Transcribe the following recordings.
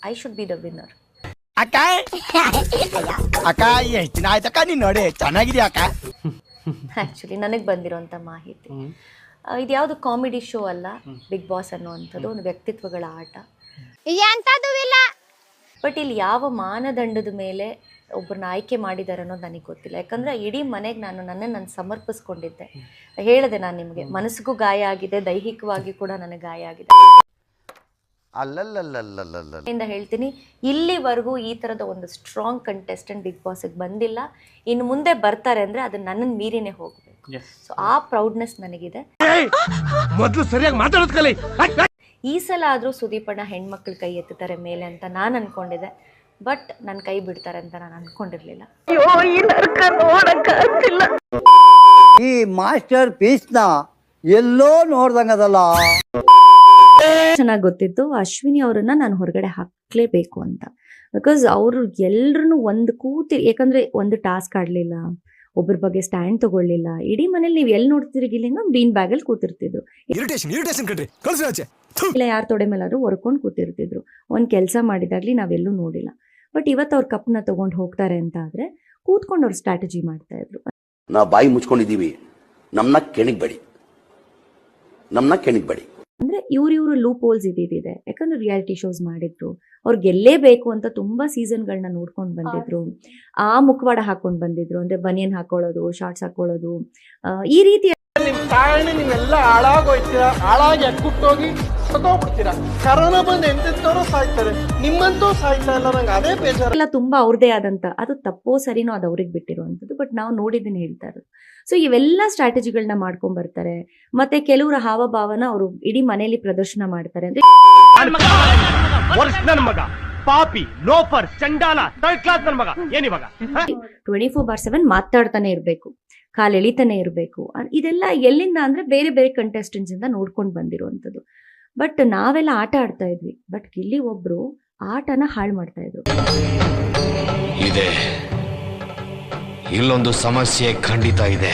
I should be the winner. ಅಕ್ಕ ಅಕ್ಕ ಎಷ್ಟು ದಿನ ಆಯ್ತಕ್ಕ ನೀನ್ ನೋಡಿ ಚೆನ್ನಾಗಿದ್ಯಾ ಅಕ್ಕ. ಆ್ಯಕ್ಚುಲಿ ನನಗೆ ಬಂದಿರೋಂಥ ಮಾಹಿತಿ ಇದು ಯಾವುದು ಕಾಮಿಡಿ ಶೋ ಅಲ್ಲ. ಬಿಗ್ ಬಾಸ್ ಅನ್ನುವಂಥದ್ದು ಒಂದು ವ್ಯಕ್ತಿತ್ವಗಳ ಆಟ. ಬಟ್ ಇಲ್ಲಿ ಯಾವ ಮಾನದಂಡದ ಮೇಲೆ ಒಬ್ಬರನ್ನ ಆಯ್ಕೆ ಮಾಡಿದ್ದಾರೆ ಅನ್ನೋದು ನನಗೆ ಗೊತ್ತಿಲ್ಲ. ಯಾಕಂದರೆ ಇಡೀ ಮನೆಗೆ ನಾನು ಸಮರ್ಪಿಸ್ಕೊಂಡಿದ್ದೆ. ಹೇಳಿದೆ ನಾನು ನಿಮಗೆ, ಮನಸ್ಸಿಗೂ ಗಾಯ ಆಗಿದೆ, ದೈಹಿಕವಾಗಿ ಕೂಡ ನನಗೆ ಗಾಯ ಆಗಿದೆ. ಇಂದ ಹೇಳ್ತೀನಿ, ಇಲ್ಲಿವರೆಗೂ ಈ ಥರದ ಒಂದು ಸ್ಟ್ರಾಂಗ್ ಕಂಟೆಸ್ಟೆಂಟ್ ಬಿಗ್ ಬಾಸ್ಗೆ ಬಂದಿಲ್ಲ. ಇನ್ನು ಮುಂದೆ ಬರ್ತಾರೆ ಅಂದರೆ ಅದು ನನ್ನನ್ನು ಮೀರಿನೇ ಹೋಗಬೇಕು. ಸೊ ಆ ಪ್ರೌಡ್ನೆಸ್ ನನಗಿದೆ. ಮೊದಲು ಸರಿಯಾಗಿ ಮಾತಾಡೋದು ಕಲಿ. ಈ ಸಲ ಆದರೂ ಸುದೀಪಣ್ಣ ಹೆಣ್ಮಕ್ಳು ಕೈ ಎತ್ತುತ್ತಾರೆ ಮೇಲೆ ಅಂತ ನಾನು ಅಂದ್ಕೊಂಡಿದ್ದೆ. ಬಟ್ ನನ್ನ ಕೈ ಬಿಡ್ತಾರೆ ಅಂತ ನಾನು ಅಂದ್ಕೊಂಡಿರಲಿಲ್ಲ. ಈ ಮಾಸ್ಟರ್ ಪೀಸ್ನ ಎಲ್ಲೋ ನೋಡ್ದಂಗದಲ್ಲ. ಚೆನ್ನಾಗಿ ಗೊತ್ತಿತ್ತು ಅಶ್ವಿನಿ ಅವರನ್ನ ನಾನು ಹೊರಗಡೆ ಹಾಕ್ಲೇಬೇಕು ಅಂತ. ಬಿಕಾಸ್ ಅವರು ಎಲ್ರೂ ಒಂದು ಯಾಕಂದ್ರೆ ಒಂದು ಟಾಸ್ಕ್ ಆಡಲಿಲ್ಲ, ಒಬ್ಬರ ಬಗ್ಗೆ ಸ್ಟ್ಯಾಂಡ್ ತಗೊಳ್ಳಿಲ್ಲ. ಇಡೀ ಮನೇಲಿ ನೀವು ಎಲ್ಲಿ ನೋಡ್ತಿರ್ಗಿಲ್ಲ ಬೀನ್ ಬ್ಯಾಗಲ್ಲಿ ಕೂತಿರ್ತಿದ್ರು, ಇಲ್ಲ ಯಾರ ತೊಡೆ ಮೇಲಾದ್ರು ಹೊರ್ಕೊಂಡು ಕೂತಿರ್ತಿದ್ರು. ಒಂದು ಕೆಲಸ ಮಾಡಿದಾಗ್ಲಿ ನಾವೆಲ್ಲೂ ನೋಡಿಲ್ಲ. ಬಟ್ ಇವತ್ತು ಅವ್ರ ಕಪ್ನ ತಗೊಂಡು ಹೋಗ್ತಾರೆ ಅಂತ ಆದ್ರೆ ಕೂತ್ಕೊಂಡು ಅವ್ರು ಸ್ಟ್ರಾಟಜಿ ಮಾಡ್ತಾ ಇದ್ರು. ನಾವು ಬಾಯಿ ಮುಚ್ಕೊಂಡಿದೀವಿ, ನಮ್ಮನ್ನ ಕೆಣಿಗ್ಬೇಡಿ ಅಂದ್ರೆ ಇವ್ರು ಲೂಪ್ ಹೋಲ್ಸ್ ಇದಿದೆ. ಯಾಕಂದ್ರೆ ರಿಯಾಲಿಟಿ ಶೋಸ್ ಮಾಡಿದ್ರು, ಅವ್ರು ಗೆಲ್ಲೇಬೇಕು ಅಂತ ತುಂಬಾ ಸೀಸನ್ಗಳನ್ನ ನೋಡ್ಕೊಂಡು ಬಂದಿದ್ರು. ಆ ಮುಖವಾಡ ಹಾಕೊಂಡು ಬಂದಿದ್ರು, ಅಂದ್ರೆ ಬನಿಯನ್ ಹಾಕೊಳ್ಳೋದು, ಶಾರ್ಟ್ಸ್ ಹಾಕೊಳ್ಳೋದು, ಈ ರೀತಿ. ನಿಮ್ ಕಾರಣ ನೀವೆಲ್ಲ ಹಾಳಾಗೋಯ್ತೀರಾ, ಹಾಳಾಗಿ ಅಕ್ಕುಟ್ಟೋಗಿ ಸತ್ತೋಗ್ಬಿಡ್ತೀರಾ. ಕರೋನಾ ಬಂದು ಎಂತೆಂತವ್ರು ಸಾಯ್ತಾರೆ, ನಿಮ್ಮಂತೂ ಸಾಯ್ತಾ ಇಲ್ಲ. ನಂಗೆ ಅದೇ ಬೇಜಾರು. ಎಲ್ಲ ತುಂಬಾ ಅವ್ರದೇ ಆದಂತ, ಅದು ತಪ್ಪೋ ಸರಿನೋ ಅದು ಅವ್ರಿಗೆ ಬಿಟ್ಟಿರುವಂಥದ್ದು. ಬಟ್ ನಾವು ನೋಡಿದ್ದನ್ನ ಹೇಳ್ತಾ ಇರೋದು. ಸೊ ಇವೆಲ್ಲ ಸ್ಟ್ರಾಟಜಿಗಳನ್ನ ಮಾಡ್ಕೊಂಡ್ ಬರ್ತಾರೆ. ಮತ್ತೆ ಕೆಲವರ ಹಾವಭಾವನ ಅವರು ಇಡೀ ಮನೆಯಲ್ಲಿ ಪ್ರದರ್ಶನ ಮಾಡ್ತಾರೆ. ಅಂದ್ರೆ ಪಾಪಿ, ಲೋಫರ್, ಚಂಡಾಲ, ಥರ್ಡ್ ಕ್ಲಾಸ್ ನನ್ನ ಮಗ ಏನಿವಾಗ 24/7 ಮಾತಾಡ್ತಾನೆ ಇರ್ಬೇಕು, ಕಾಲು ಎಳಿತಾನೆ ಇರಬೇಕು. ಇದೆಲ್ಲ ಎಲ್ಲಿಂದ ಅಂದ್ರೆ ಬೇರೆ ಬೇರೆ ಕಂಟೆಸ್ಟೆಂಟ್ಸ್ ಇಂದ ನೋಡ್ಕೊಂಡು ಬಂದಿರುವಂಥದ್ದು. ಬಟ್ ನಾವೆಲ್ಲ ಆಟ ಆಡ್ತಾ ಇದ್ವಿ. ಬಟ್ ಇಲ್ಲಿ ಒಬ್ರು ಆಟನ ಹಾಳು ಮಾಡ್ತಾ ಇದ್ರು. ಇಲ್ಲೊಂದು ಸಮಸ್ಯೆ ಖಂಡಿತ ಇದೆ.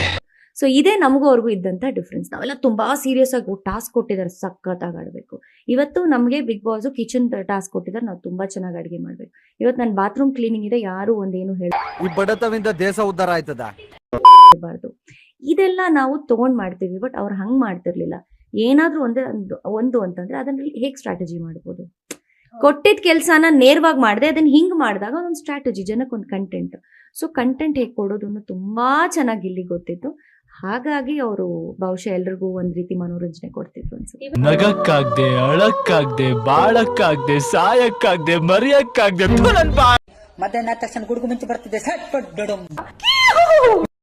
ಸೊ ಇದೇ ನಮಗೂ ಅವ್ರಿಗೂ ಇದ್ದಂಥ ಡಿಫ್ರೆನ್ಸ್. ನಾವೆಲ್ಲ ತುಂಬಾ ಸೀರಿಯಸ್ ಆಗಿ ಟಾಸ್ಕ್ ಕೊಟ್ಟಿದ್ದಾರೆ, ಸಖತ್ತಾಗಿ ಆಡಬೇಕು. ಇವತ್ತು ನಮಗೆ ಬಿಗ್ ಬಾಸ್ ಕಿಚನ್ ಟಾಸ್ಕ್ ಕೊಟ್ಟಿದ್ದಾರೆ, ನಾವು ತುಂಬಾ ಚೆನ್ನಾಗಿ ಅಡುಗೆ ಮಾಡ್ಬೇಕು. ಇವತ್ತು ನನ್ನ ಬಾತ್ರೂಮ್ ಕ್ಲೀನಿಂಗ್ ಇದೆ, ಯಾರು ಒಂದೇನು ಹೇಳಿ ಈ ಬಡತವಿಂದ ದೇಶ ಉದ್ಧಾರ ಆಯ್ತದ ಬಾರ್ದು. ಇದೆಲ್ಲ ನಾವು ತಗೊಂಡ್ ಮಾಡ್ತೀವಿ. ಬಟ್ ಅವ್ರು ಹಂಗ್ ಮಾಡ್ತಿರ್ಲಿಲ್ಲ. ಏನಾದ್ರೂ ಒಂದು ಅಂತಂದ್ರೆ ಅದನ್ನ ಹೇಗೆ ಸ್ಟ್ರಾಟಜಿ ಮಾಡ್ಬೋದು. ಕೊಟ್ಟಿದ್ದ ಕೆಲಸನ ನೇರವಾಗಿ ಮಾಡಿದೆ, ಅದನ್ನ ಹಿಂಗ್ ಮಾಡಿದಾಗ ಒಂದು ಸ್ಟ್ರಾಟಜಿ, ಜನಕ್ಕೊಂದು ಕಂಟೆಂಟ್. ಸೊ ಕಂಟೆಂಟ್ ಹೇಗೆ ಕೊಡೋದು ಅನ್ನೋ ತುಂಬಾ ಚೆನ್ನಾಗಿ ಇಲ್ಲಿ ಗೊತ್ತಿತ್ತು. ಹಾಗಾಗಿ ಅವರು ಬಹುಶಃ ಎಲ್ರಿಗೂ ಒಂದ್ ರೀತಿ ಮನೋರಂಜನೆ ಕೊಡ್ತಿದ್ರು ಅನ್ಸುತ್ತೆ. ನಗಕ್ಕಾಗ್ದೆ, ಅಳಕ್ಕಾಗ್ದೆ, ಬಾಳಕ್ಕಾಗ್ದೆ, ಸಾಯಕ್ಕಾಗ್ದೆ, ಮರಿಯಕ್ಕಾಗ್ದೆ. ಮಧ್ಯಾಹ್ನ ತಕ್ಷಣ ಗುಡುಗು ಮಿಂಚು ಬರ್ತಿದೆ.